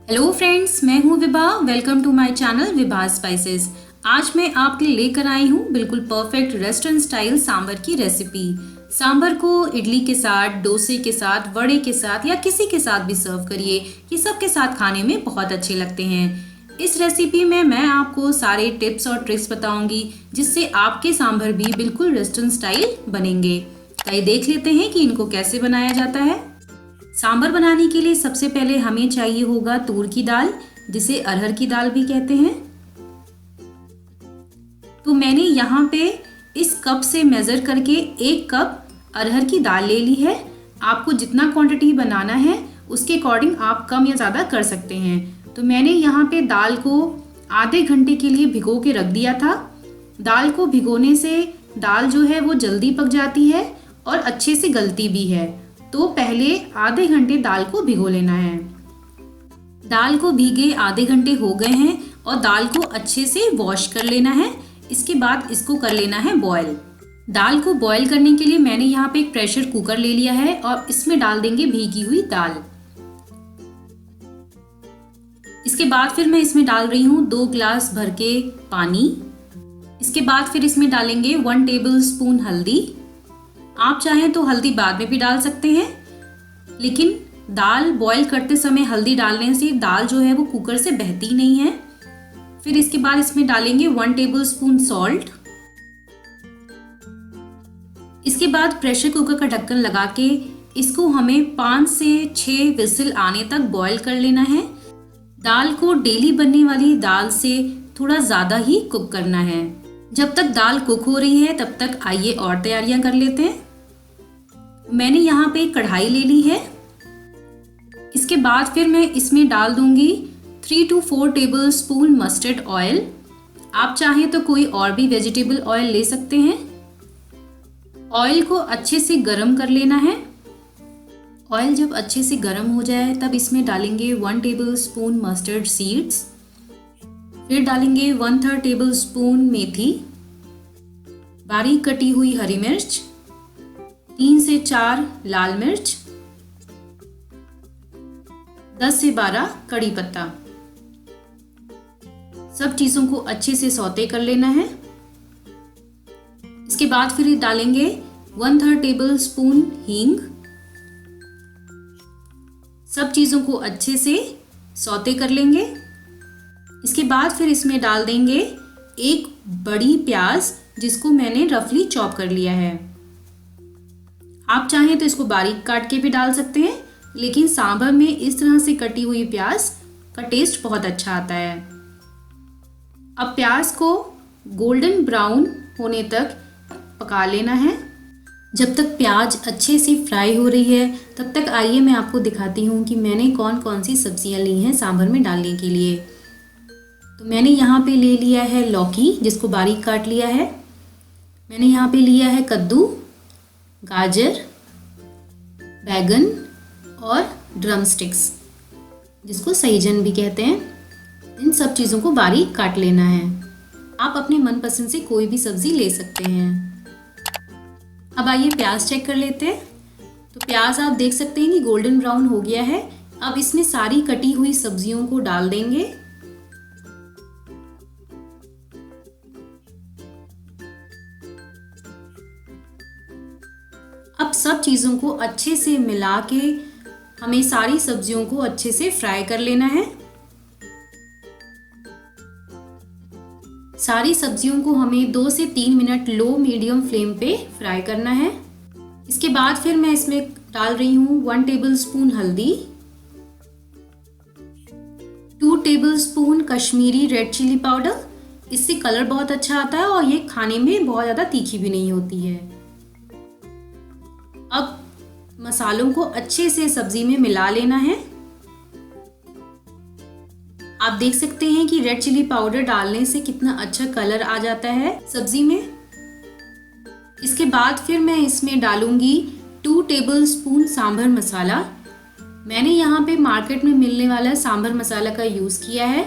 Hello friends, मैं हूँ Vibha. Welcome to my channel Vibha spices. आज मैं आपके लिए लेकर आई हूँ बिल्कुल परफेक्ट रेस्टोरेंट स्टाइल सांभर की रेसिपी। सांभर को इडली के साथ, डोसे के साथ, वड़े के साथ या किसी के साथ भी सर्व करिए। ये सब के साथ खाने में बहुत अच्छे लगते हैं। इस रेसिपी में मैं आपको सारे टिप्स और ट्रिक्स बताऊंगी जिससे आपके सांभर भी बिल्कुल रेस्टोरेंट स्टाइल बनेंगे। तो देख लेते हैं कि इनको कैसे बनाया जाता है। सांभर बनाने के लिए सबसे पहले हमें चाहिए होगा तूर की दाल, जिसे अरहर की दाल भी कहते हैं। तो मैंने यहाँ पे इस कप से मेजर करके 1 कप अरहर की दाल ले ली है। आपको जितना क्वांटिटी बनाना है उसके अकॉर्डिंग आप कम या ज़्यादा कर सकते हैं। तो मैंने यहाँ पे दाल को आधे घंटे के लिए भिगो के रख दिया था। दाल को भिगोने से दाल जो है वो जल्दी पक जाती है और अच्छे से गलती भी है। तो पहले आधे घंटे दाल को भिगो लेना है। दाल को भीगे आधे घंटे हो गए हैं और दाल को अच्छे से वॉश कर लेना है। इसके बाद इसको कर लेना है बॉयल। दाल को बॉयल करने के लिए मैंने यहाँ पे एक प्रेशर कुकर ले लिया है और इसमें डाल देंगे भीगी हुई दाल। इसके बाद फिर मैं इसमें डाल रही हूँ 2 गिलास भर के पानी। इसके बाद फिर इसमें डालेंगे 1 टेबल स्पून हल्दी। आप चाहें तो हल्दी बाद में भी डाल सकते हैं, लेकिन दाल बॉईल करते समय हल्दी डालने से दाल जो है वो कुकर से बहती नहीं है। फिर इसके बाद इसमें डालेंगे 1 टेबल स्पून सॉल्ट। इसके बाद प्रेशर कुकर का ढक्कन लगा के इसको हमें 5 से 6 विसिल आने तक बॉईल कर लेना है। दाल को डेली बनने वाली दाल से थोड़ा ज़्यादा ही कुक करना है। जब तक दाल कुक हो रही है तब तक आइए और तैयारियां कर लेते हैं। मैंने यहाँ पे कढ़ाई ले ली है। इसके बाद फिर मैं इसमें डाल दूंगी 3 to 4 table spoon mustard oil. आप चाहें तो कोई और भी वेजिटेबल ऑयल ले सकते हैं। ऑयल को अच्छे से गरम कर लेना है। ऑयल जब अच्छे से गरम हो जाए तब इसमें डालेंगे 1 टेबल स्पून मस्टर्ड सीड्स। फिर डालेंगे 1/3 टेबल स्पून मेथी, बारीक कटी हुई हरी मिर्च, 3 से 4 लाल मिर्च, 10 से 12 कड़ी पत्ता। सब चीजों को अच्छे से सौते कर लेना है। इसके बाद फिर डालेंगे 1/3 टेबल स्पून हींग। सब चीजों को अच्छे से सौते कर लेंगे। इसके बाद फिर इसमें डाल देंगे 1 बड़ी प्याज, जिसको मैंने रफली चॉप कर लिया है। आप चाहें तो इसको बारीक काट के भी डाल सकते हैं, लेकिन सांभर में इस तरह से कटी हुई प्याज का टेस्ट बहुत अच्छा आता है। अब प्याज को गोल्डन ब्राउन होने तक पका लेना है। जब तक प्याज अच्छे से फ्राई हो रही है तब तक आइए मैं आपको दिखाती हूँ कि मैंने कौन कौन सी सब्जियाँ ली हैं सांभर में डालने के लिए। तो मैंने यहाँ पे ले लिया है लौकी, जिसको बारीक काट लिया है। मैंने यहाँ पे लिया है कद्दू, गाजर, बैगन और ड्रम स्टिक्स, जिसको सहीजन भी कहते हैं। इन सब चीज़ों को बारीक काट लेना है। आप अपने मनपसंद से कोई भी सब्जी ले सकते हैं। अब आइए प्याज चेक कर लेते हैं। तो प्याज आप देख सकते हैं कि गोल्डन ब्राउन हो गया है। अब इसमें सारी कटी हुई सब्जियों को डाल देंगे। अब सब चीज़ों को अच्छे से मिला के हमें सारी सब्जियों को अच्छे से फ्राई कर लेना है। सारी सब्जियों को हमें 2 से 3 मिनट लो मीडियम फ्लेम पे फ्राई करना है। इसके बाद फिर मैं इसमें डाल रही हूँ 1 टेबल स्पून हल्दी, 2 tablespoon Kashmiri red chilli powder. इससे कलर बहुत अच्छा आता है और ये खाने में बहुत ज़्यादा तीखी भी नहीं होती है। अब मसालों को अच्छे से सब्जी में मिला लेना है। आप देख सकते हैं कि रेड चिली पाउडर डालने से कितना अच्छा कलर आ जाता है सब्जी में। इसके बाद फिर मैं इसमें डालूंगी 2 टेबल स्पून सांभर मसाला। मैंने यहाँ पे मार्केट में मिलने वाला सांभर मसाला का यूज किया है।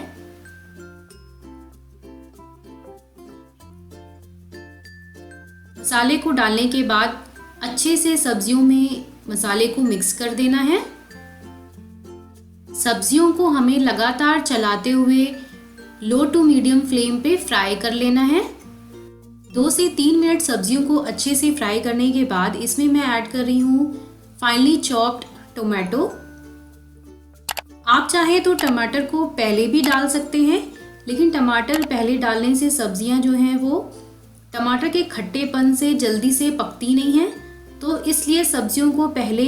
मसाले को डालने के बाद अच्छे से सब्जियों में मसाले को मिक्स कर देना है। सब्जियों को हमें लगातार चलाते हुए लो टू मीडियम फ्लेम पे फ्राई कर लेना है। 2 से 3 मिनट सब्जियों को अच्छे से फ्राई करने के बाद इसमें मैं ऐड कर रही हूँ फाइनली चॉप्ड टोमेटो। आप चाहे तो टमाटर को पहले भी डाल सकते हैं, लेकिन टमाटर पहले डालने से सब्जियां जो हैं वो टमाटर के खट्टेपन से जल्दी से पकती नहीं हैं, तो इसलिए सब्जियों को पहले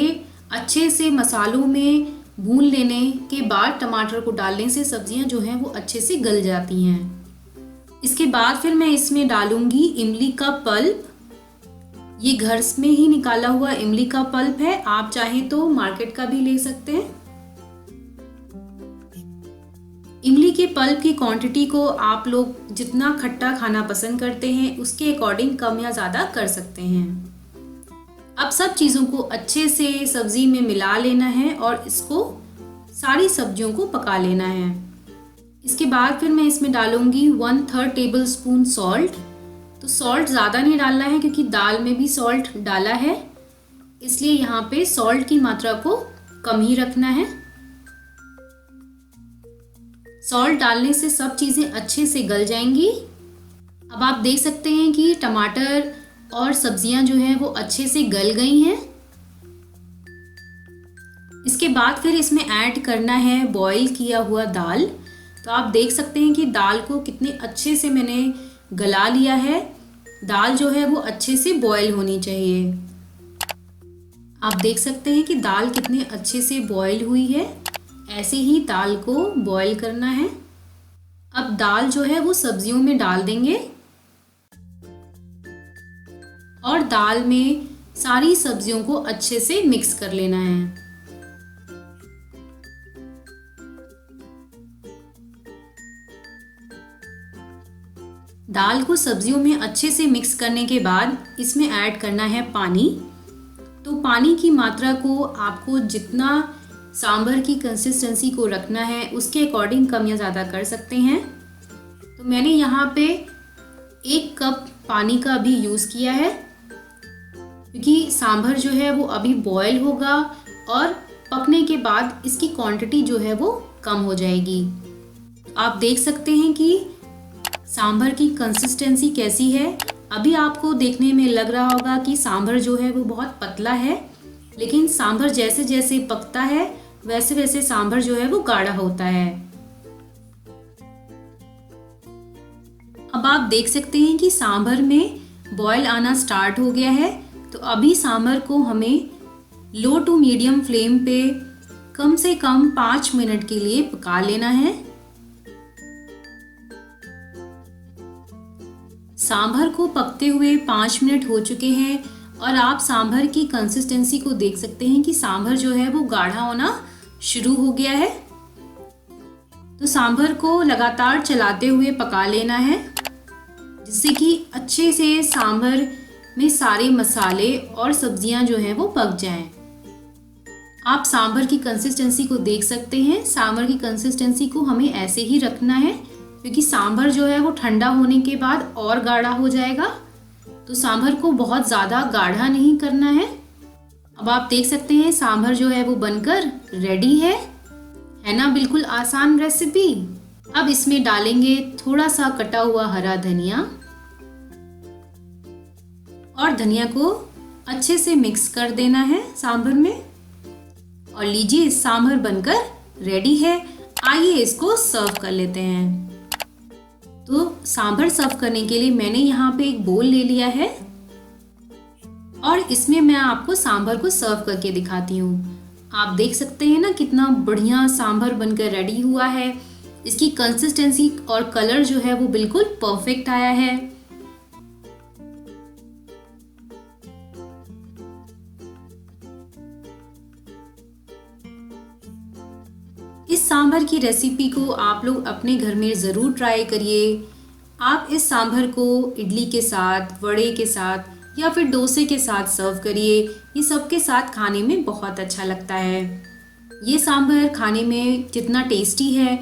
अच्छे से मसालों में भून लेने के बाद टमाटर को डालने से सब्जियां जो हैं वो अच्छे से गल जाती हैं। इसके बाद फिर मैं इसमें डालूंगी इमली का पल्प। ये घर में ही निकाला हुआ इमली का पल्प है, आप चाहें तो मार्केट का भी ले सकते हैं। इमली के पल्प की क्वांटिटी को आप लोग जितना खट्टा खाना पसंद करते हैं उसके अकॉर्डिंग कम या ज़्यादा कर सकते हैं। अब सब चीज़ों को अच्छे से सब्ज़ी में मिला लेना है और इसको सारी सब्जियों को पका लेना है। इसके बाद फिर मैं इसमें डालूंगी 1/3 टेबल स्पून सॉल्ट। तो सॉल्ट ज़्यादा नहीं डालना है क्योंकि दाल में भी सॉल्ट डाला है, इसलिए यहाँ पे सॉल्ट की मात्रा को कम ही रखना है। सॉल्ट डालने से सब चीज़ें अच्छे से गल जाएंगी। अब आप देख सकते हैं कि टमाटर और सब्जियां जो हैं वो अच्छे से गल गई हैं। इसके बाद फिर इसमें ऐड करना है बॉईल किया हुआ दाल। तो आप देख सकते हैं कि दाल को कितने अच्छे से मैंने गला लिया है। दाल जो है वो अच्छे से बॉईल होनी चाहिए। आप देख सकते हैं कि दाल कितने अच्छे से बॉईल हुई है। ऐसे ही दाल को बॉईल करना है। अब दाल जो है वो सब्जियों में डाल देंगे और दाल में सारी सब्जियों को अच्छे से मिक्स कर लेना है। दाल को सब्जियों में अच्छे से मिक्स करने के बाद इसमें ऐड करना है पानी। तो पानी की मात्रा को आपको जितना सांभर की कंसिस्टेंसी को रखना है उसके अकॉर्डिंग कम या ज़्यादा कर सकते हैं। तो मैंने यहाँ पे 1 कप पानी का भी यूज़ किया है क्योंकि सांभर जो है वो अभी बॉयल होगा और पकने के बाद इसकी क्वांटिटी जो है वो कम हो जाएगी। आप देख सकते हैं कि सांभर की कंसिस्टेंसी कैसी है। अभी आपको देखने में लग रहा होगा कि सांभर जो है वो बहुत पतला है, लेकिन सांभर जैसे जैसे पकता है वैसे वैसे सांभर जो है वो गाढ़ा होता है। अब आप देख सकते हैं कि सांभर में बॉयल आना स्टार्ट हो गया है। तो अभी सांभर को हमें लो टू मीडियम फ्लेम पे कम से कम 5 मिनट के लिए पका लेना है। सांभर को पकते हुए 5 मिनट हो चुके हैं और आप सांभर की कंसिस्टेंसी को देख सकते हैं कि सांभर जो है वो गाढ़ा होना शुरू हो गया है। तो सांभर को लगातार चलाते हुए पका लेना है जिससे कि अच्छे से सांभर में सारे मसाले और सब्जियां जो हैं वो पक जाएं। आप सांभर की कंसिस्टेंसी को देख सकते हैं। सांभर की कंसिस्टेंसी को हमें ऐसे ही रखना है क्योंकि सांभर जो है वो ठंडा होने के बाद और गाढ़ा हो जाएगा। तो सांभर को बहुत ज़्यादा गाढ़ा नहीं करना है। अब आप देख सकते हैं सांभर जो है वो बनकर रेडी है ना, बिल्कुल आसान रेसिपी। अब इसमें डालेंगे थोड़ा सा कटा हुआ हरा धनिया और धनिया को अच्छे से मिक्स कर देना है सांभर में। और लीजिए सांभर बनकर रेडी है। आइए इसको सर्व कर लेते हैं। तो सांभर सर्व करने के लिए मैंने यहाँ पे एक बोल ले लिया है और इसमें मैं आपको सांभर को सर्व करके दिखाती हूँ। आप देख सकते हैं ना कितना बढ़िया सांभर बनकर रेडी हुआ है। इसकी कंसिस्टेंसी और कलर जो है वो बिल्कुल परफेक्ट आया है। इस सांभर की रेसिपी को आप लोग अपने घर में ज़रूर ट्राई करिए। आप इस सांभर को इडली के साथ, वड़े के साथ या फिर डोसे के साथ सर्व करिए। ये सबके साथ खाने में बहुत अच्छा लगता है। ये सांभर खाने में जितना टेस्टी है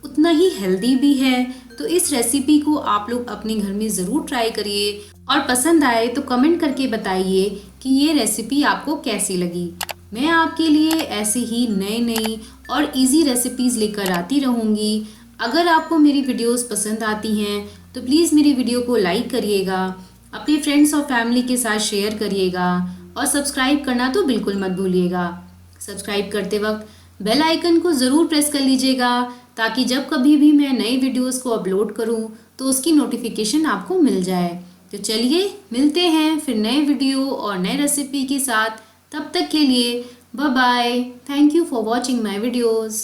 उतना ही हेल्दी भी है। तो इस रेसिपी को आप लोग अपने घर में ज़रूर ट्राई करिए और पसंद आए तो कमेंट करके बताइए कि ये रेसिपी आपको कैसी लगी। मैं आपके लिए ऐसे ही नई नई और इजी रेसिपीज़ लेकर आती रहूँगी। अगर आपको मेरी वीडियोस पसंद आती हैं तो प्लीज़ मेरी वीडियो को लाइक करिएगा, अपने फ्रेंड्स और फैमिली के साथ शेयर करिएगा और सब्सक्राइब करना तो बिल्कुल मत भूलिएगा। सब्सक्राइब करते वक्त बेल आइकन को ज़रूर प्रेस कर लीजिएगा ताकि जब कभी भी मैं नई वीडियोस को अपलोड करूं तो उसकी नोटिफिकेशन आपको मिल जाए। तो चलिए मिलते हैं फिर नए वीडियो और नए रेसिपी के साथ। तब तक के लिए bye bye. Thank you for watching my videos.